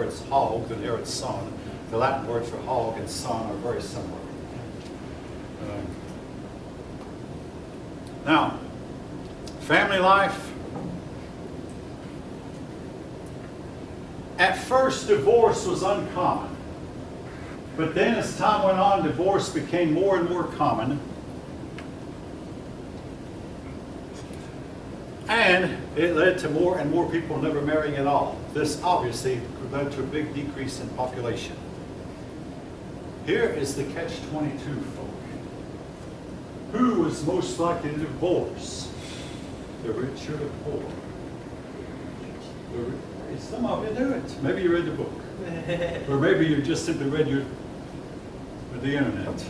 Herod's hog than Herod's son. The Latin words for hog and son are very similar. Now, family life. At first, divorce was uncommon. But then as time went on, divorce became more and more common. And it led to more and more people never marrying at all. This obviously led to a big decrease in population. Here is the catch-22, folk. Who was most likely to divorce? The rich or the poor? Some of you do it. Maybe you read the book. Or maybe you just simply read the internet.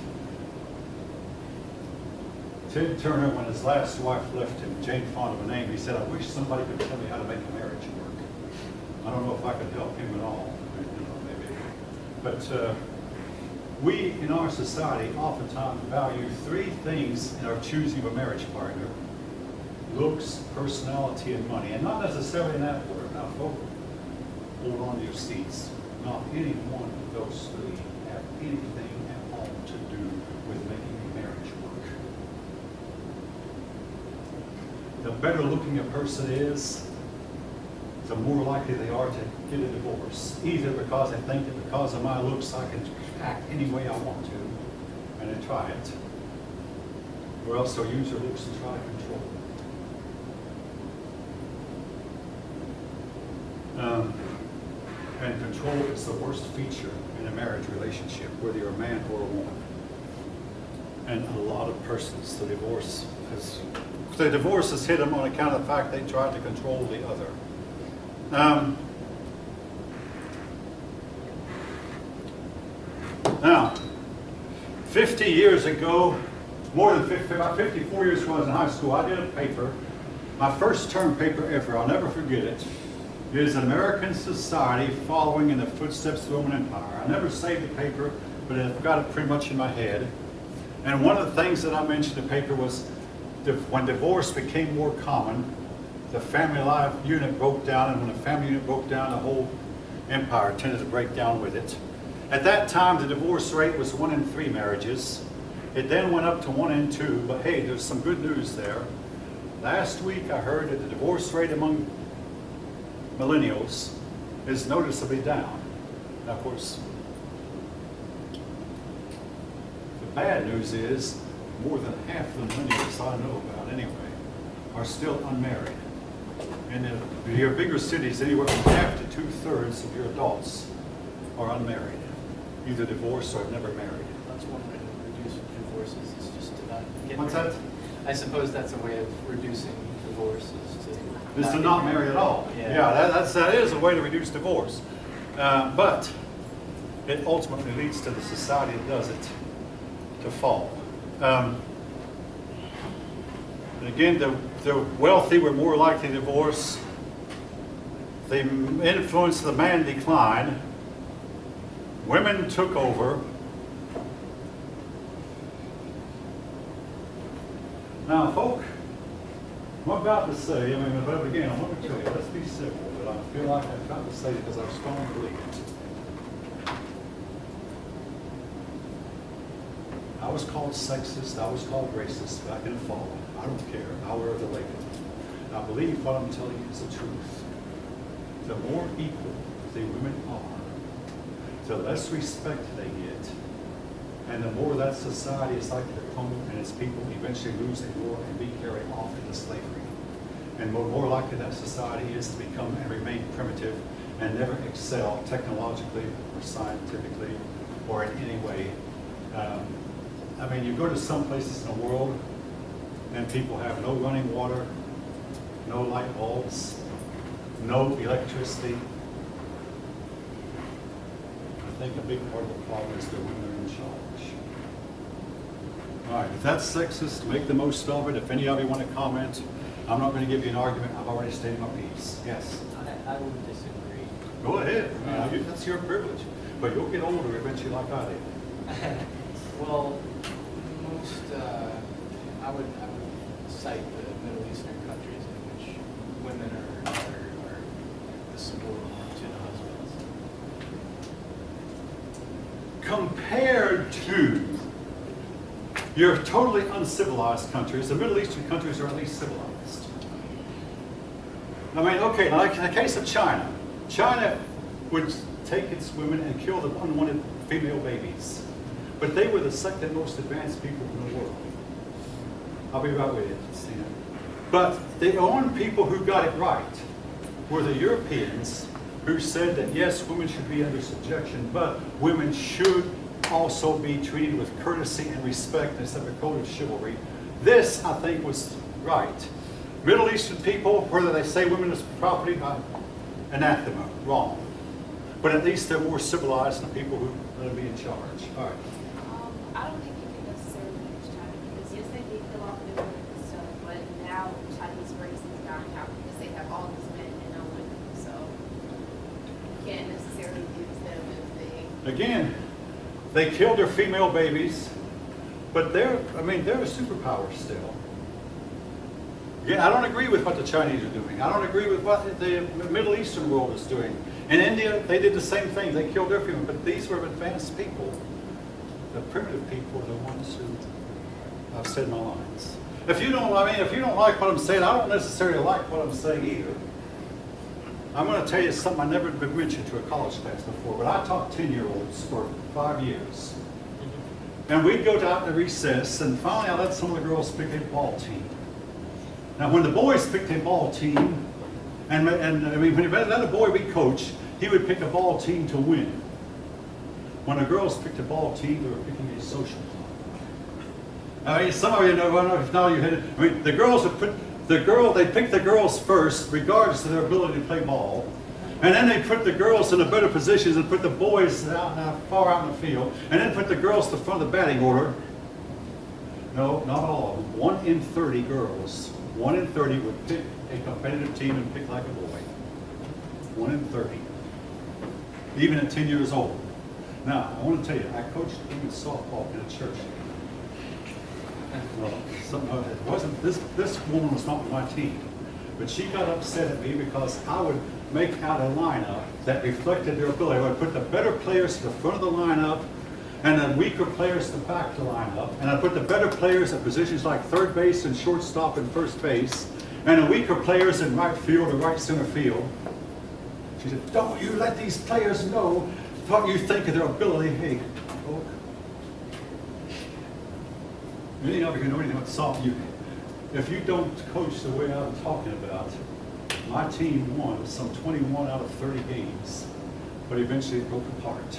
Ted Turner, when his last wife left him, Jane Fonda of a name, he said, I wish somebody could tell me how to make a marriage work. I don't know if I could help him at all. Maybe. But we in our society oftentimes value three things in our choosing of a marriage partner: looks, personality, and money. And not necessarily in that order. Now, folks, hold on to your seats. Not any one of those three have anything at all to do with making a marriage work. The better looking a person is, the more likely they are to get a divorce. Either because they think that because of my looks I can act any way I want to, and then try it, or else they'll use their looks and try to control it. And control is the worst feature in a marriage relationship, whether you're a man or a woman. And a lot of persons, the divorce has hit them on account of the fact they tried to control the other. Now, 50 years ago, more than 50, about 54 years ago, I was in high school, I did a paper, my first term paper ever, I'll never forget it. It is American Society Following in the Footsteps of the Roman Empire. I never saved the paper, but I've got it pretty much in my head. And one of the things that I mentioned in the paper was when divorce became more common, the family life unit broke down, and when the family unit broke down, the whole empire tended to break down with it. At that time, the divorce rate was 1 in 3 marriages. It then went up to 1 in 2, but hey, there's some good news there. Last week, I heard that the divorce rate among millennials is noticeably down. Now, of course, the bad news is more than half the millennials I know about anyway are still unmarried. And in your bigger cities, anywhere from half to 2/3 of your adults are unmarried, either divorced or never married. That's one way to reduce divorces, is just to not get What's married. that? I suppose that's a way of reducing divorces. Is to not marry at all. Yeah, that is a way to reduce divorce. But it ultimately leads to the society that does it to fall. And again, the wealthy were more likely to divorce. The influence of the man declined. Women took over. Now, folk, I'm about to say, but again, I want to tell you, let's be civil, but I feel like I've got to say it because I strongly believe it. I was called sexist, I was called racist back in the fall. I don't care, I'll wear the label. I believe what I'm telling you is the truth. The more equal the women are, the less respect they get, and the more that society is likely to crumble and its people eventually lose a war and be carried off into slavery. And more likely that society is to become and remain primitive and never excel technologically or scientifically or in any way. You go to some places in the world and people have no running water, no light bulbs, no electricity. I think a big part of the problem is the women are in charge. All right, if that's sexist, make the most of it. If any of you want to comment, I'm not going to give you an argument. I've already stated my piece. Yes? I would disagree. Go ahead. That's your privilege. But you'll get older eventually like I did. Well, I would cite the Middle Eastern countries in which women are the subordinate to the husbands. compared to your totally uncivilized countries, the Middle Eastern countries are at least civilized. I mean, okay, like in the case of China, China would take its women and kill the unwanted female babies. But they were the second most advanced people in the world. I'll be right with you, Stina. But the only people who got it right were the Europeans, who said that yes, women should be under subjection, but women should also be treated with courtesy and respect instead of a code of chivalry. This, I think, was right. Middle Eastern people, whether they say women is property, anathema, wrong. But at least they're more civilized than the people who let them be in charge. All right. I don't think you can necessarily use China because yes, they did kill off the women and stuff, but now Chinese race is dying out because they have all these men and no women. So you can't necessarily use them as the Again, they killed their female babies, but they're a superpower still. Again, I don't agree with what the Chinese are doing. I don't agree with what the Middle Eastern world is doing. In India, they did the same thing. They killed their female, but these were advanced people. The primitive people are the ones who I've said my lines. If you don't like what I'm saying, I don't necessarily like what I'm saying either. I'm going to tell you something I never been mentioned to a college class before, but I taught 10-year-olds for 5 years. And we'd go out to recess, and finally I let some of the girls pick a ball team. Now, when the boys picked a ball team, when you let a boy be coach, he would pick a ball team to win. When the girls picked a ball team, they were picking a social club. I mean, some of you know, I don't know if now you had it. I mean, the girls would they picked the girls first, regardless of their ability to play ball. And then they put the girls in the better positions and put the boys far out in the field. And then put the girls to the front of the batting order. No, not all of them. 1 in 30 girls. 1 in 30 would pick a competitive team and pick like a boy. 1 in 30. Even at 10 years old. Now, I want to tell you, I coached women's softball in a church. Well, it wasn't, this woman was not on my team. But she got upset at me because I would make out a lineup that reflected their ability. I would put the better players to the front of the lineup and the weaker players to the back of the lineup. And I put the better players at positions like third base and shortstop and first base, and the weaker players in right field or right center field. She said, don't you let these players know what you think of their ability. Hey, look. Any of you who know anything about softball, if you don't coach the way I'm talking about, my team won some 21 out of 30 games, but eventually it broke apart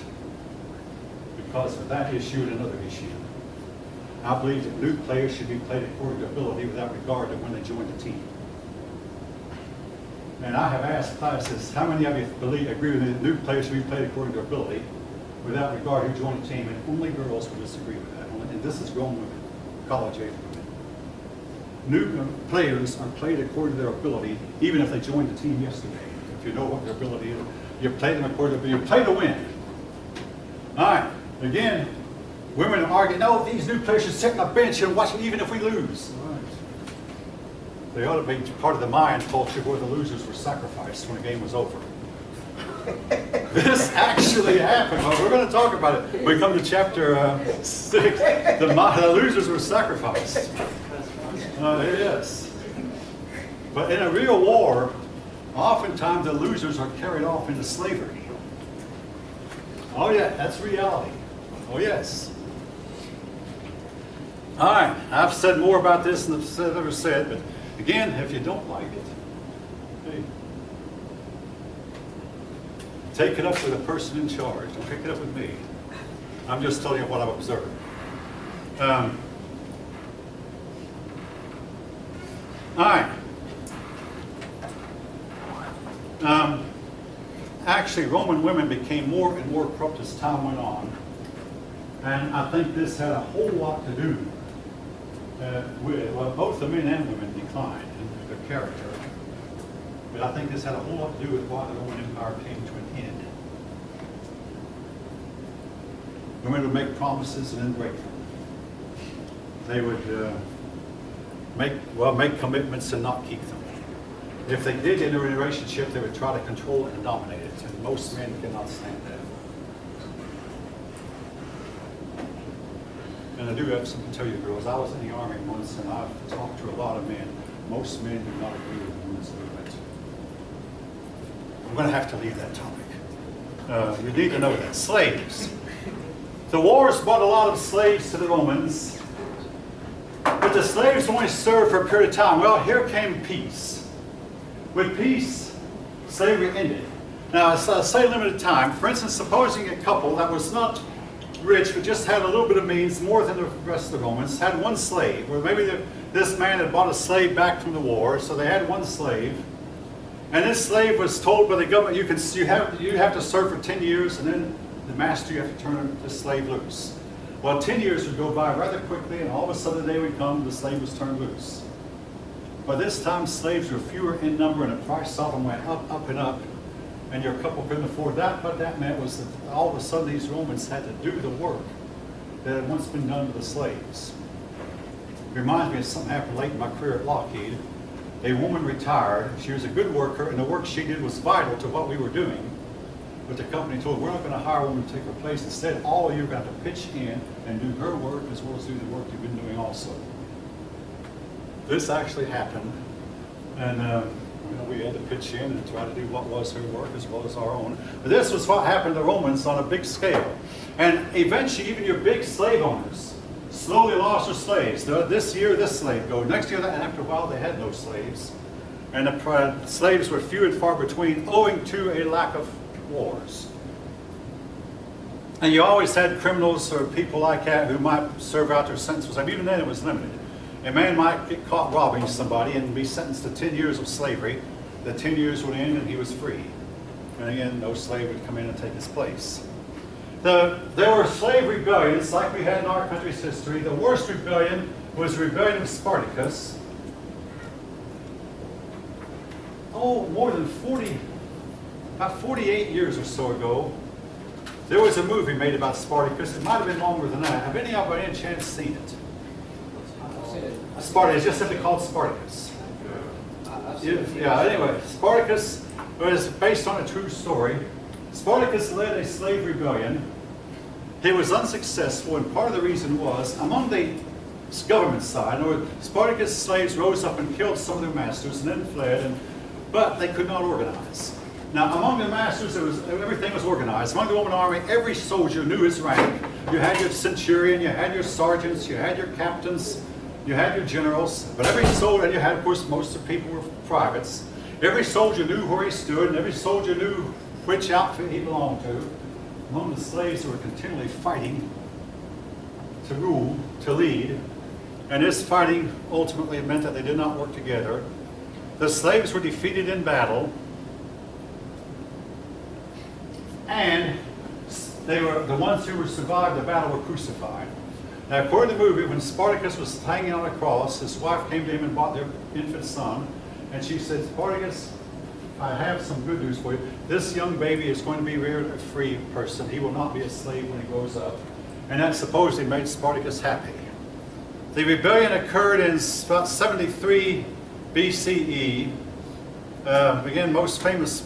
because of that issue and another issue. I believe that new players should be played according to ability without regard to when they join the team. And I have asked classes, how many of you agree with me that new players should be played according to ability without regard who joined the team? And only girls will disagree with that. And this is grown women, college age women. New players are played according to their ability, even if they joined the team yesterday. If you know what their ability is, you play them according to, you play to win. All right, again, women argue, no, these new players should sit on the bench and watch it even if we lose. All right. They ought to be part of the Mayan culture where the losers were sacrificed when the game was over. This actually happened. Well, we're going to talk about it. We come to chapter 6. The losers were sacrificed. Yes. But in a real war, oftentimes the losers are carried off into slavery. Oh yeah, that's reality. Oh yes. All right, I've said more about this than I've ever said, but again, if you don't like it, hey, take it up with the person in charge. Don't take it up with me. I'm just telling you what I've observed. All right. Actually, Roman women became more and more corrupt as time went on. And I think this had a whole lot to do with, well, both the men and women declined in their character. But I think this had a whole lot to do with why the Roman Empire came to an end. Women would make promises and then break them. They would make commitments and not keep them. If they did in a relationship, they would try to control it and dominate it, and most men cannot stand that. And I do have something to tell you, girls. I was in the Army once, and I've talked to a lot of men. Most men do not agree with the women's movement. I'm going to have to leave that topic. You need to know that. Slaves. The wars brought a lot of slaves to the Romans, but the slaves only served for a period of time. Well, here came peace. With peace, slavery ended. Now, I say limited time. For instance, supposing a couple that was not rich, but just had a little bit of means, more than the rest of the Romans, had one slave, or maybe this man had bought a slave back from the war, so they had one slave, and this slave was told by the government, you have to serve for 10 years, and then the master, you have to turn the slave loose. Well, 10 years would go by rather quickly, and all of a sudden the day would come, the slave was turned loose. By this time, slaves were fewer in number, and the price of them went up, up, and up. And your couple couldn't afford that. What that meant was that all of a sudden these Romans had to do the work that had once been done to the slaves. It reminds me of something happened late in my career at Lockheed. A woman retired. She was a good worker, and the work she did was vital to what we were doing. But the company told her, we're not going to hire a woman to take her place. Instead, all of you are going to have to pitch in and do her work as well as do the work you've been doing also. This actually happened, and we had to pitch in and try to do what was her work as well as our own. But this was what happened to the Romans on a big scale. And eventually, even your big slave owners slowly lost their slaves. This year, this slave goes. Next year, and after a while, they had no slaves. And the slaves were few and far between, owing to a lack of wars. And you always had criminals or people like that who might serve out their sentences. Even then, it was limited. A man might get caught robbing somebody and be sentenced to 10 years of slavery. The 10 years would end and he was free. And again, no slave would come in and take his place. There were slave rebellions like we had in our country's history. The worst rebellion was the rebellion of Spartacus. More than about 48 years or so ago, there was a movie made about Spartacus. It might have been longer than that. Have any of you by any chance seen it? Spartacus, it's just simply called Spartacus. Yeah, anyway, Spartacus was based on a true story. Spartacus led a slave rebellion. He was unsuccessful, and part of the reason was, among the government side, Spartacus' slaves rose up and killed some of their masters and then fled, but they could not organize. Now, among the masters, everything was organized. Among the Roman army, every soldier knew his rank. You had your centurion, you had your sergeants, you had your captains, you had your generals, but every soldier, and you had, of course, most of the people were privates. Every soldier knew where he stood, and every soldier knew which outfit he belonged to. Among the slaves who were continually fighting to rule, to lead, and this fighting ultimately meant that they did not work together. The slaves were defeated in battle, and they were the ones who survived the battle were crucified. Now, according to the movie, when Spartacus was hanging on a cross, his wife came to him and brought their infant son, and she said, Spartacus, I have some good news for you. This young baby is going to be reared a free person. He will not be a slave when he grows up. And that supposedly made Spartacus happy. The rebellion occurred in about 73 BCE. Again, most famous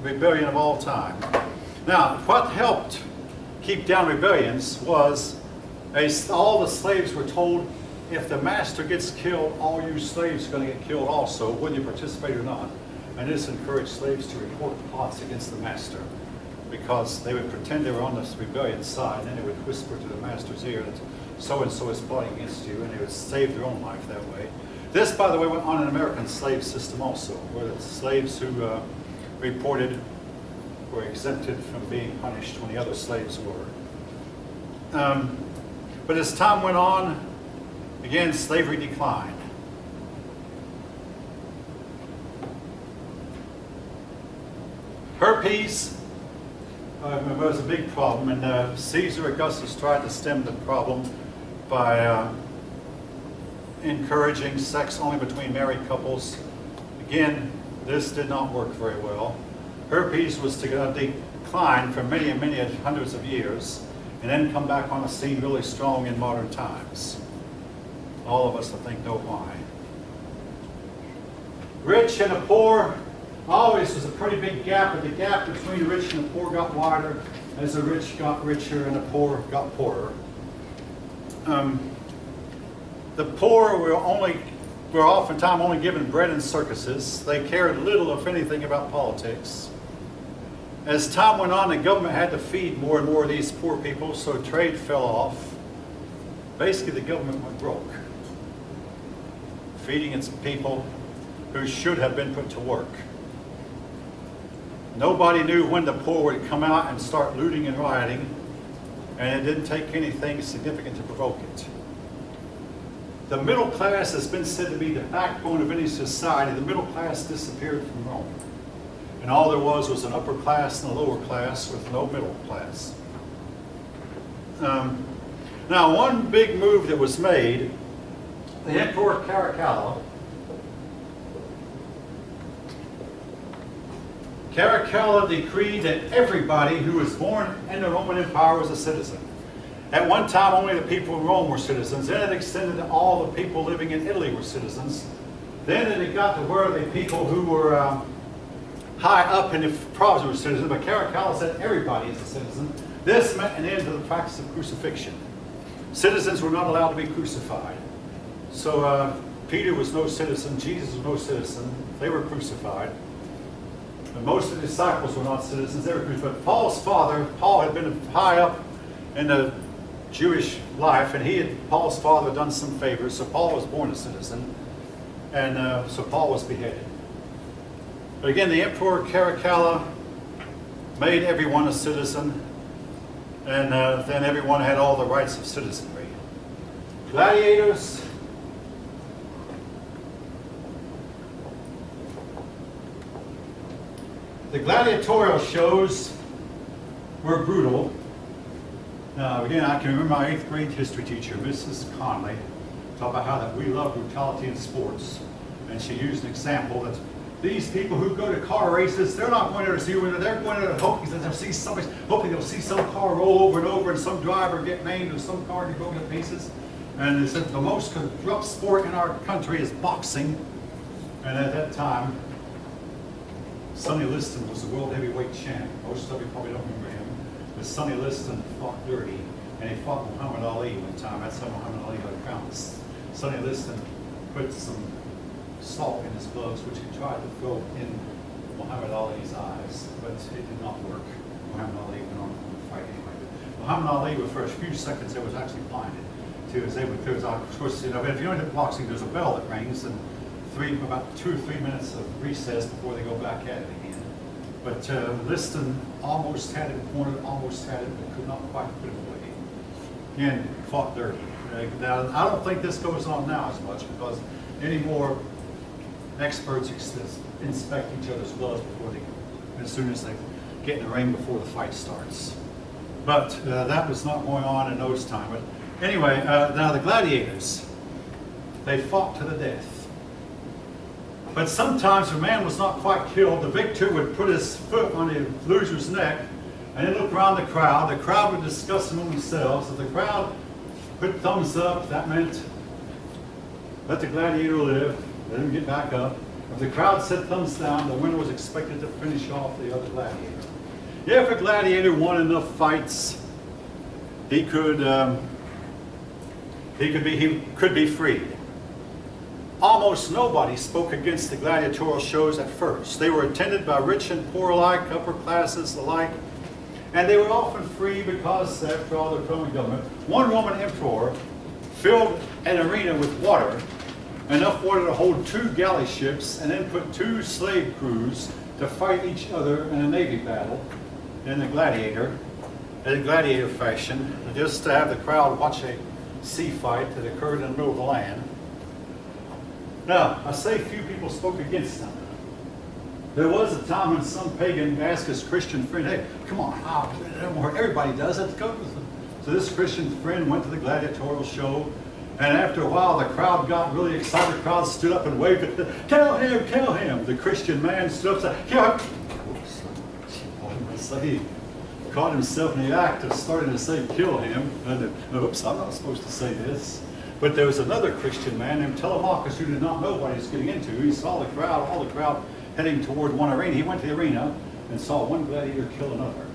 rebellion of all time. Now, what helped keep down rebellions was all the slaves were told, if the master gets killed, all you slaves are going to get killed also, whether you participate or not. And this encouraged slaves to report plots against the master, because they would pretend they were on this rebellion side, and then they would whisper to the master's ear that so-and-so is plotting against you, and they would save their own life that way. This, by the way, went on in an American slave system also, where the slaves who reported were exempted from being punished when the other slaves were. But as time went on, again, slavery declined. Herpes was a big problem, and Caesar Augustus tried to stem the problem by encouraging sex only between married couples. Again, this did not work very well. Herpes was to decline for many and many hundreds of years, and then come back on the scene really strong in modern times. All of us, I think, know why. Rich and the poor always was a pretty big gap, but the gap between the rich and the poor got wider as the rich got richer and the poor got poorer. The poor were oftentimes only given bread and circuses. They cared little, if anything, about politics. As time went on, the government had to feed more and more of these poor people, so trade fell off. Basically, the government went broke, feeding its people who should have been put to work. Nobody knew when the poor would come out and start looting and rioting, and it didn't take anything significant to provoke it. The middle class has been said to be the backbone of any society. The middle class disappeared from Rome. And all there was an upper class and a lower class with no middle class. Now, one big move that was made, the Emperor Caracalla decreed that everybody who was born in the Roman Empire was a citizen. At one time, only the people in Rome were citizens. Then it extended to all the people living in Italy were citizens. Then it got to where the people who were high up in the province were citizens. But Caracalla said everybody is a citizen. This meant an end to the practice of crucifixion. Citizens were not allowed to be crucified. So Peter was no citizen. Jesus was no citizen. They were crucified. And most of the disciples were not citizens. They were crucified. But Paul's father, Paul had been high up in the Jewish life, and Paul's father done some favors, so Paul was born a citizen, and so Paul was beheaded. But again, the Emperor Caracalla made everyone a citizen, and then everyone had all the rights of citizenry. Gladiators. The gladiatorial shows were brutal. Now, again, I can remember my 8th grade history teacher, Mrs. Conley, talk about how that we love brutality in sports. And she used an example that these people who go to car races, they're not going there to see a winner, they're going there to hoping that they'll see somebody, hoping they'll see some car roll over and over and some driver get maimed or some car get broken to pieces. And they said the most corrupt sport in our country is boxing. And at that time, Sonny Liston was the world heavyweight champ. Most of you probably don't remember him. But Sonny Liston fought dirty, and he fought Muhammad Ali one time. That's how Muhammad Ali got a crown. Sonny Liston put some salt in his gloves, which he tried to throw in Muhammad Ali's eyes, but it did not work. Muhammad Ali went on to fight anyway. Muhammad Ali, for a few seconds, was actually blinded. Of course, if you know boxing, there's a bell that rings, and about 2 or 3 minutes of recess before they go back at it again. But Liston almost had it cornered, almost had it, but could not quite put it away. Again, fought dirty. Now, I don't think this goes on now as much because any more experts inspect each other's gloves as soon as they get in the ring before the fight starts. But that was not going on in those times. But anyway, now the gladiators, they fought to the death. But sometimes if a man was not quite killed, the victor would put his foot on the loser's neck and then look around the crowd. The crowd would discuss among themselves. If the crowd put thumbs up, that meant let the gladiator live, let him get back up. If the crowd said thumbs down, the winner was expected to finish off the other gladiator. If a gladiator won enough fights, he could be freed. Almost nobody spoke against the gladiatorial shows at first. They were attended by rich and poor alike, upper classes alike, and they were often free because, after all, the Roman government. One Roman emperor filled an arena with water, enough water to hold 2 galley ships, and then put 2 slave crews to fight each other in a navy battle in a gladiator fashion, just to have the crowd watch a sea fight that occurred in the middle of the land. Now, I say few people spoke against them. There was a time when some pagan asked his Christian friend, hey, come on, everybody does it. Go. So this Christian friend went to the gladiatorial show, and after a while the crowd got really excited. The crowd stood up and waved at them, kill him, kill him. The Christian man stood up and said, kill him. So he caught himself in the act of starting to say, kill him. And oops, I'm not supposed to say this. But there was another Christian man named Telemachus who did not know what he was getting into. He saw the crowd, all the crowd heading toward one arena. He went to the arena and saw one gladiator kill another.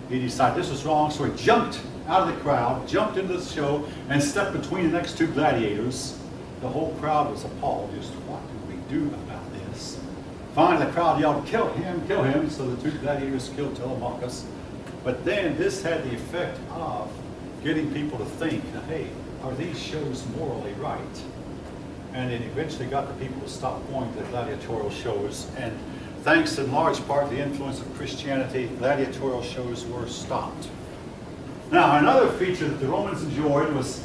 he decided this was wrong, so he jumped out of the crowd, jumped into the show, and stepped between the next two gladiators. The whole crowd was appalled. Just what do we do about this? Finally, the crowd yelled, kill him, so the two gladiators killed Telemachus. But then this had the effect of getting people to think, hey, are these shows morally right? And it eventually got the people to stop going to the gladiatorial shows. And thanks in large part to the influence of Christianity, gladiatorial shows were stopped. Now, another feature that the Romans enjoyed was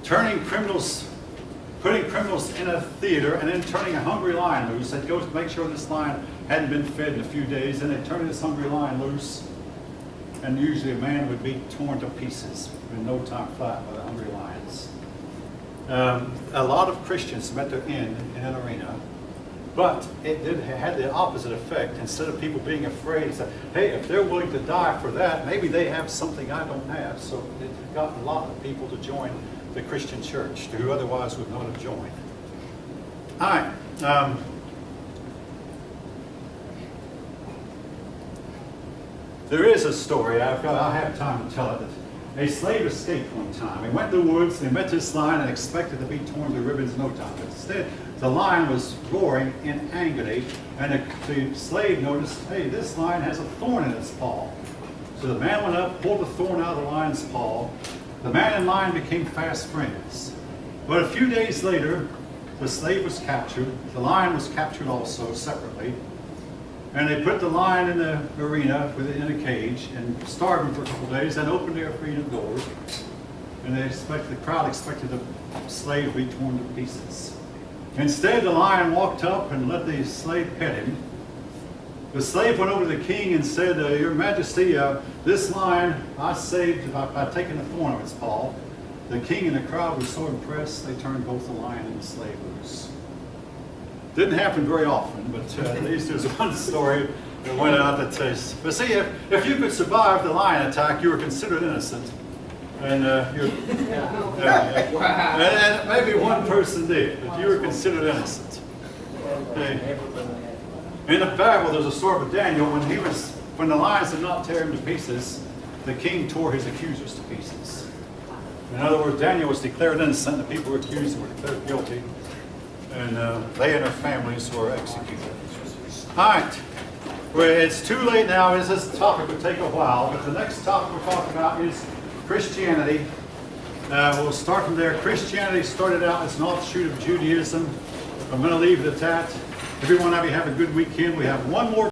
putting criminals in a theater and then turning a hungry lion loose. They'd go to make sure this lion hadn't been fed in a few days, and they'd turn this hungry lion loose, and usually a man would be torn to pieces in no time flat by the hungry lions. A lot of Christians met their end in an arena, but it had the opposite effect. Instead of people being afraid, it said, hey, if they're willing to die for that, maybe they have something I don't have. So it got a lot of people to join the Christian church who otherwise would not have joined. All right. There is a story, I have time to tell it. A slave escaped one time. He went to the woods and he met this lion and expected to be torn to ribbons in no time. But instead, the lion was roaring in agony, and the slave noticed, hey, this lion has a thorn in its paw. So the man went up, pulled the thorn out of the lion's paw. The man and lion became fast friends. But a few days later, the slave was captured. The lion was captured also, separately. And they put the lion in the arena in a cage and starved him for a couple of days, then opened the arena doors. And the crowd expected the slave to be torn to pieces. Instead, the lion walked up and let the slave pet him. The slave went over to the king and said, Your Majesty, this lion I saved by taking the thorn of its paw. The king and the crowd were so impressed, they turned both the lion and the slave loose. Didn't happen very often, but at least there's one story that went out that says, but see, if you could survive the lion attack, you were considered innocent. And and maybe one person did, but you were considered innocent. Okay. In the Bible, there's a story of Daniel when the lions did not tear him to pieces, the king tore his accusers to pieces. In other words, Daniel was declared innocent, the people who accused him were declared guilty, and they and their families were executed. All right. Well, it's too late now. This topic would take a while, but the next topic we're talking about is Christianity. We'll start from there. Christianity started out as an offshoot of Judaism. I'm going to leave it at that. Everyone, have a good weekend. We have one more